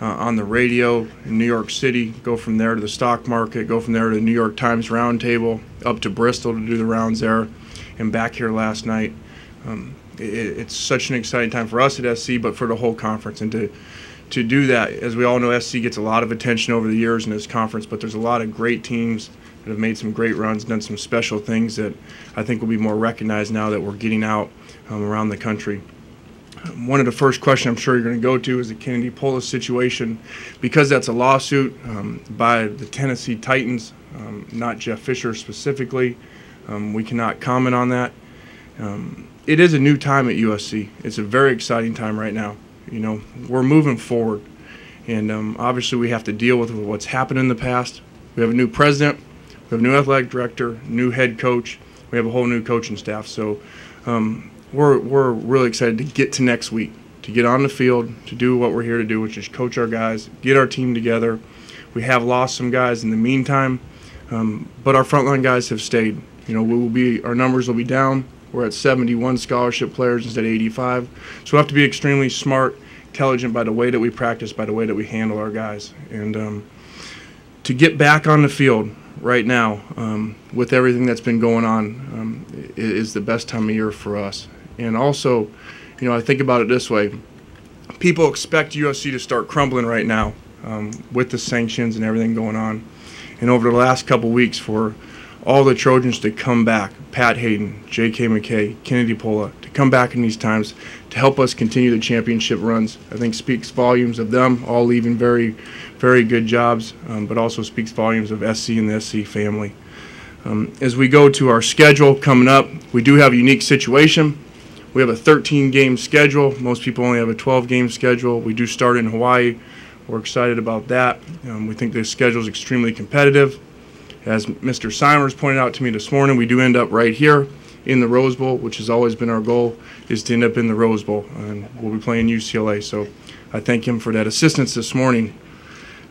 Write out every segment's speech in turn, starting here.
on the radio in New York City, go from there to the stock market, go from there to the New York Times Roundtable, up to Bristol to do the rounds there, and back here last night. It's such an exciting time for us at SC, but for the whole conference. And to do that, as we all know, SC gets a lot of attention over the years in this conference, but there's a lot of great teams that have made some great runs, done some special things that I think will be more recognized now that we're getting out around the country. One of the first questions I'm sure you're going to go to is the Kennedy Polis situation. Because that's a lawsuit by the Tennessee Titans, not Jeff Fisher specifically, we cannot comment on that. It is a new time at USC. It's a very exciting time right now. You know, we're moving forward, and obviously we have to deal with what's happened in the past. We have a new president, we have a new athletic director, new head coach, we have a whole new coaching staff. So we're really excited to get to next week, to get on the field, to do what we're here to do, which is coach our guys, get our team together. We have lost some guys in the meantime, but our frontline guys have stayed. You know, our numbers will be down. We're at 71 scholarship players instead of 85. So we have to be extremely smart, intelligent by the way that we practice, by the way that we handle our guys. And to get back on the field right now with everything that's been going on is the best time of year for us. And also, you know, I think about it this way. People expect USC to start crumbling right now with the sanctions and everything going on. And over the last couple weeks for all the Trojans to come back, Pat Hayden, J.K. McKay, Kennedy Pola, to come back in these times to help us continue the championship runs, I think speaks volumes of them all leaving very, very good jobs, but also speaks volumes of SC and the SC family. As we go to our schedule coming up, we do have a unique situation. We have a 13-game schedule. Most people only have a 12-game schedule. We do start in Hawaii. We're excited about that. We think the schedule is extremely competitive. As Mr. Simers pointed out to me this morning, we do end up right here in the Rose Bowl, which has always been our goal, is to end up in the Rose Bowl. And we'll be playing UCLA. So I thank him for that assistance this morning.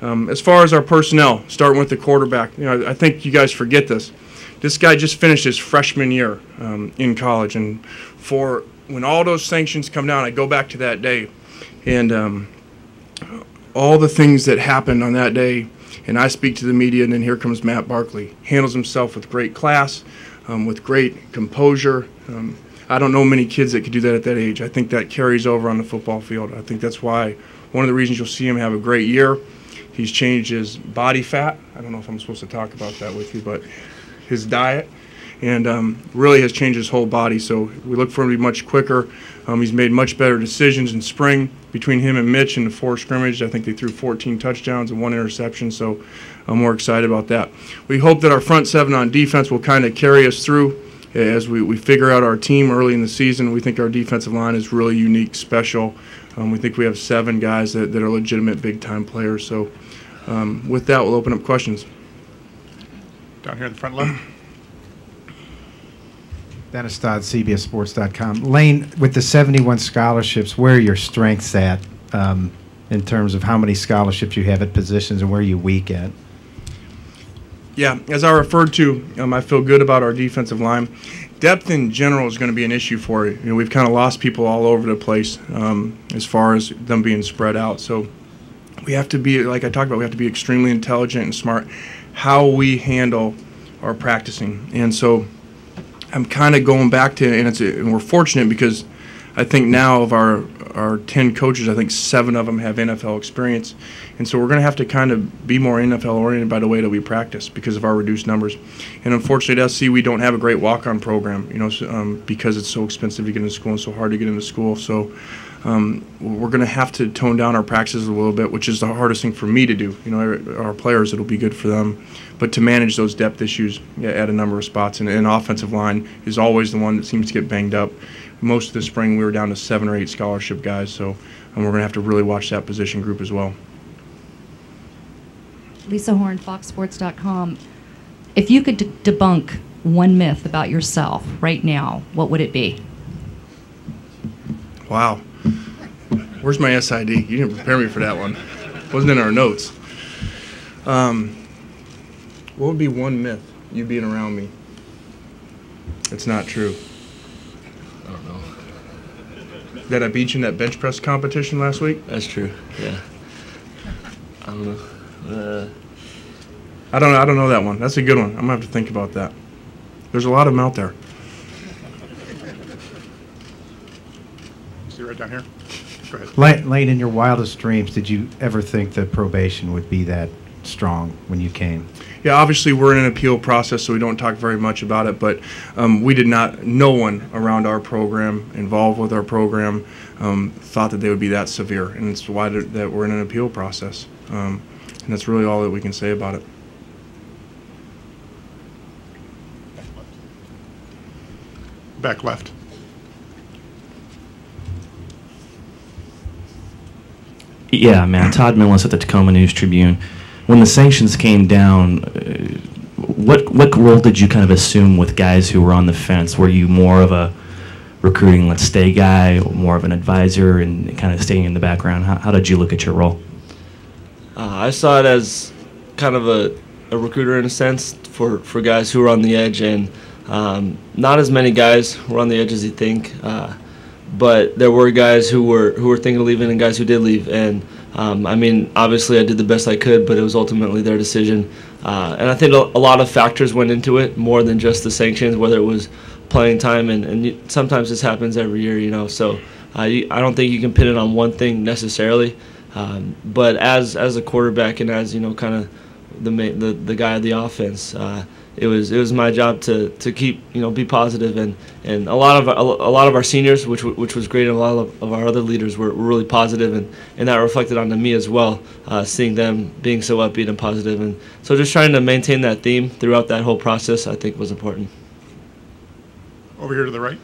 As far as our personnel, starting with the quarterback, you know, I think you guys forget this. This guy just finished his freshman year in college. And for when all those sanctions come down, I go back to that day. And all the things that happened on that day, and I speak to the media, and then here comes Matt Barkley. Handles himself with great class, with great composure. I don't know many kids that could do that at that age. I think that carries over on the football field. I think that's why one of the reasons you'll see him have a great year. He's changed his body fat. I don't know if I'm supposed to talk about that with you, but his diet, and really has changed his whole body. So we look for him to be much quicker. He's made much better decisions in spring. Between him and Mitch in the 4 scrimmage, I think they threw 14 touchdowns and 1 interception, so I'm more excited about that. We hope that our front 7 on defense will kind of carry us through as we figure out our team early in the season. We think our defensive line is really unique, special. We think we have 7 guys that are legitimate big-time players. So with that, we'll open up questions. Down here in the front left. Dennis Dodd, CBSSports.com. Lane, with the 71 scholarships, where are your strengths at in terms of how many scholarships you have at positions and where are you weak at? Yeah, as I referred to, I feel good about our defensive line. Depth in general is going to be an issue for it. You know, we've kind of lost people all over the place as far as them being spread out. So we have to be, like I talked about, we have to be extremely intelligent and smart how we handle our practicing. And so I'm kind of going back to, and we're fortunate because I think now of our 10 coaches, I think 7 of them have NFL experience. And so we're going to have to kind of be more NFL-oriented by the way that we practice because of our reduced numbers. And unfortunately at SC, we don't have a great walk-on program, you know, because it's so expensive to get into school and so hard to get into school. So we're going to have to tone down our practices a little bit, which is the hardest thing for me to do. You know, our players, it'll be good for them. But to manage those depth issues at a number of spots, and offensive line is always the one that seems to get banged up. Most of the spring we were down to 7 or 8 scholarship guys, so we're going to have to really watch that position group as well. Lisa Horn, FoxSports.com. If you could debunk one myth about yourself right now, what would it be? Wow. Where's my SID? You didn't prepare me for that one. Wasn't in our notes. What would be one myth, you being around me? It's not true. I don't know. That I beat you in that bench press competition last week? That's true, yeah. I don't know. I don't know that one. That's a good one. I'm gonna have to think about that. There's a lot of them out there. See right down here. Go ahead. Lane, in your wildest dreams, did you ever think that probation would be that strong when you came? Yeah, obviously we're in an appeal process, so we don't talk very much about it, but we did not, no one around our program, involved with our program, thought that they would be that severe, and it's why that we're in an appeal process. And that's really all that we can say about it. Back left. Yeah, man. Todd Millis at the Tacoma News Tribune. When the sanctions came down, what role did you kind of assume with guys who were on the fence? Were you more of a recruiting, let's stay guy, or more of an advisor and kind of staying in the background? How did you look at your role? I saw it as kind of a recruiter in a sense for guys who were on the edge, and not as many guys were on the edge as you think. But there were guys who were thinking of leaving and guys who did leave. And I mean, obviously I did the best I could, but it was ultimately their decision. And I think a lot of factors went into it, more than just the sanctions, whether it was playing time, and sometimes this happens every year, you know. So I don't think you can pin it on one thing necessarily. But as a quarterback and as, you know, kind of the guy of the offense, it was my job to keep, you know, be positive, and a lot of our seniors, which was great, and a lot of our other leaders were really positive, and that reflected onto me as well, seeing them being so upbeat and positive, and so just trying to maintain that theme throughout that whole process, I think, was important. Over here to the right.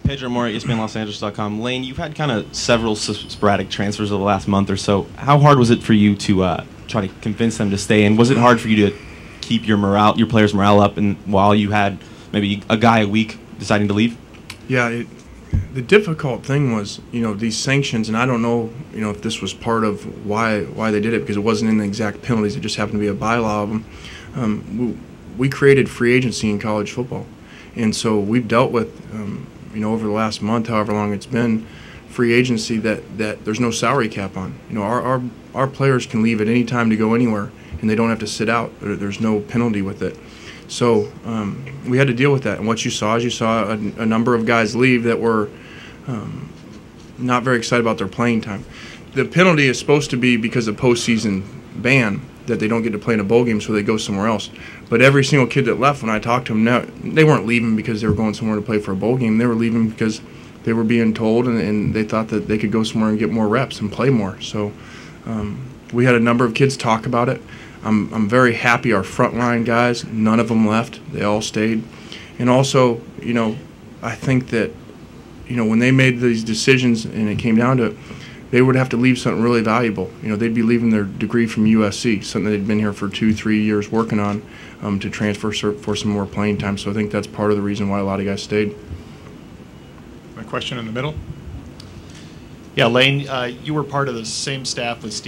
Pedro Moore at ESPNLosAngeles.com. Lane, you've had kind of several sporadic transfers over the last month or so. How hard was it for you to try to convince them to stay, and was it hard for you to keep your players' morale up, and while you had maybe a guy a week deciding to leave? Yeah, the difficult thing was, you know, these sanctions, and I don't know, you know, if this was part of why they did it, because it wasn't in the exact penalties. It just happened to be a bylaw of them. We created free agency in college football, and so we've dealt with, you know, over the last month, however long it's been, free agency that there's no salary cap on. You know, our players can leave at any time to go anywhere, and they don't have to sit out. There's no penalty with it. So we had to deal with that. And what you saw is a number of guys leave that were not very excited about their playing time. The penalty is supposed to be because of postseason ban, that they don't get to play in a bowl game, so they go somewhere else. But every single kid that left, when I talked to them, they weren't leaving because they were going somewhere to play for a bowl game. They were leaving because they were being told, and they thought that they could go somewhere and get more reps and play more. So we had a number of kids talk about it. I'm very happy our frontline guys, none of them left. They all stayed. And also, you know, I think that, you know, when they made these decisions and it came down to it, they would have to leave something really valuable. You know, they'd be leaving their degree from USC, something they'd been here for 2-3 years working on, to transfer for some more playing time. So I think that's part of the reason why a lot of guys stayed. A question in the middle. Yeah, Lane, you were part of the same staff with Steve